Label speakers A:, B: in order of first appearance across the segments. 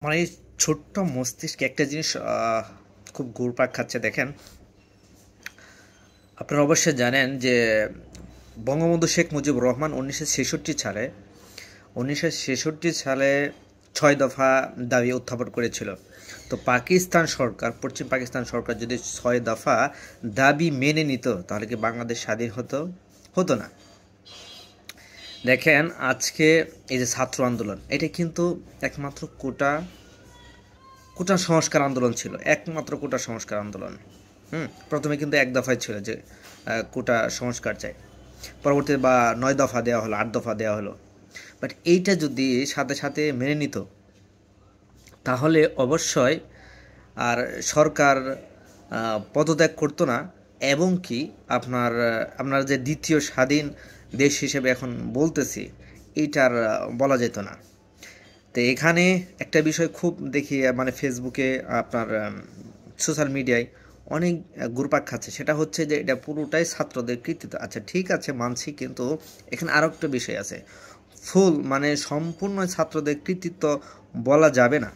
A: আমার এই ছোট্ট মস্তিষ্কে একটা জিনিস খুব ঘুরপাক খাচ্ছে। দেখেন, আপনারা অবশ্যই জানেন যে বঙ্গবন্ধু শেখ মুজিবুর রহমান 1966 সালে 6 দফা দাবি উত্থাপন করেছিল। তো পাকিস্তান সরকার, পশ্চিম পাকিস্তান সরকার যদি 6 দফা দাবি মেনে নিত, তাহলে কি বাংলাদেশ স্বাধীন হতো? হতো না। দেখেন, আজকে এই যে ছাত্র আন্দোলন, এটা কিন্তু একমাত্র কোটা কোটা সংস্কার আন্দোলন ছিল, একমাত্র কোটা সংস্কার আন্দোলন। প্রথমে কিন্তু 1 দফায় ছিল যে কোটা সংস্কার চাই, পরবর্তীতে বা 9 দফা দেওয়া হলো, 8 দফা দেওয়া হলো। বাট এইটা যদি সাথে সাথে মেনে নিত, তাহলে অবশ্যই আর সরকার পদত্যাগ করতো না। এবং কি আপনার যে দ্বিতীয় স্বাধীন দেশ হিসেবে এখন বলতেছি, এইটার বলা যেত না। তো এখানে একটা বিষয় খুব দেখি, মানে ফেসবুকে, আপনার সোশ্যাল মিডিয়ায় অনেক ঘুরপাক খাচ্ছে। সেটা হচ্ছে যে এটা পুরোটাই ছাত্রদের কৃতিত্ব। আচ্ছা, ঠিক আছে, মানছি, কিন্তু এখানে আরও একটা বিষয় আছে। মানে সম্পূর্ণ ছাত্রদের কৃতিত্ব বলা যাবে না।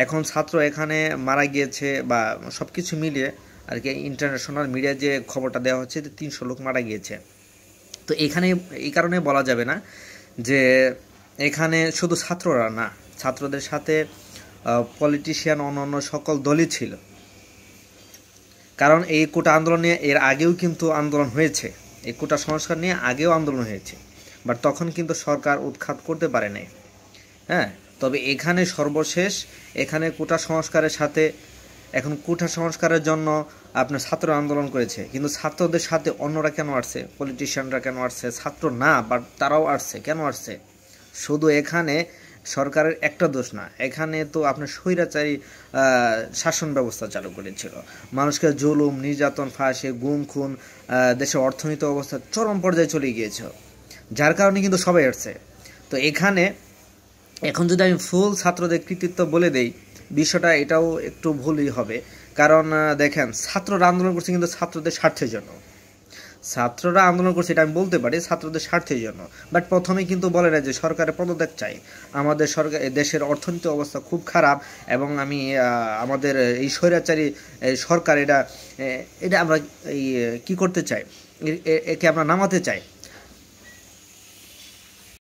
A: এখন ছাত্র এখানে মারা গিয়েছে বা সব কিছু মিলিয়ে আর কি, ইন্টারন্যাশনাল মিডিয়া যে খবরটা দেওয়া হচ্ছে যে 300 লোক মারা গিয়েছে। তো এখানে এই কারণে বলা যাবে না যে এখানে শুধু ছাত্ররা না, ছাত্রদের সাথে পলিটিশিয়ান, অন্যান্য সকল দলই ছিল। কারণ এই কোটা আন্দোলন নিয়ে এর আগেও কিন্তু আন্দোলন হয়েছে, এই কোটা সংস্কার নিয়ে আগেও আন্দোলন হয়েছে, বাট তখন কিন্তু সরকার উৎখাত করতে পারে নাই। হ্যাঁ, তবে এখানে সর্বশেষ, এখানে কোটা সংস্কারের সাথে, এখন কোটা সংস্কারের জন্য আপনার ছাত্র আন্দোলন করেছে, কিন্তু ছাত্রদের সাথে অন্যরা কেন আসছে? পলিটিশিয়ানরা কেন আসছে? ছাত্র না, বাট তারাও আসছে। কেন আসছে? শুধু এখানে সরকারের একটা দোষ না, এখানে তো আপনার স্বৈরাচারী শাসন ব্যবস্থা চালু করেছিল। মানুষকে জুলুম, নির্যাতন, ফাঁসি, গুম, খুন, দেশের অর্থনৈতিক অবস্থা চরম পর্যায়ে চলে গিয়েছে, যার কারণে কিন্তু সবাই আসছে। তো এখানে এখন যদি আমি ফুল ছাত্রদের কৃতিত্ব বলে দেই, বিষয়টা এটাও একটু ভুলই হবে। কারণ দেখেন, ছাত্ররা আন্দোলন করছে কিন্তু ছাত্রদের স্বার্থের জন্য। ছাত্ররা আন্দোলন করছে, এটা আমি বলতে পারি, ছাত্রদের স্বার্থের জন্য। বাট প্রথমে কিন্তু বলে না যে সরকারের পদত্যাগ চাই, আমাদের সরকার, দেশের অর্থনৈতিক অবস্থা খুব খারাপ, এবং আমি আমাদের এই স্বৈরাচারী সরকার, এটা আমরা এই কি করতে চাই, একে আমরা নামাতে চাই।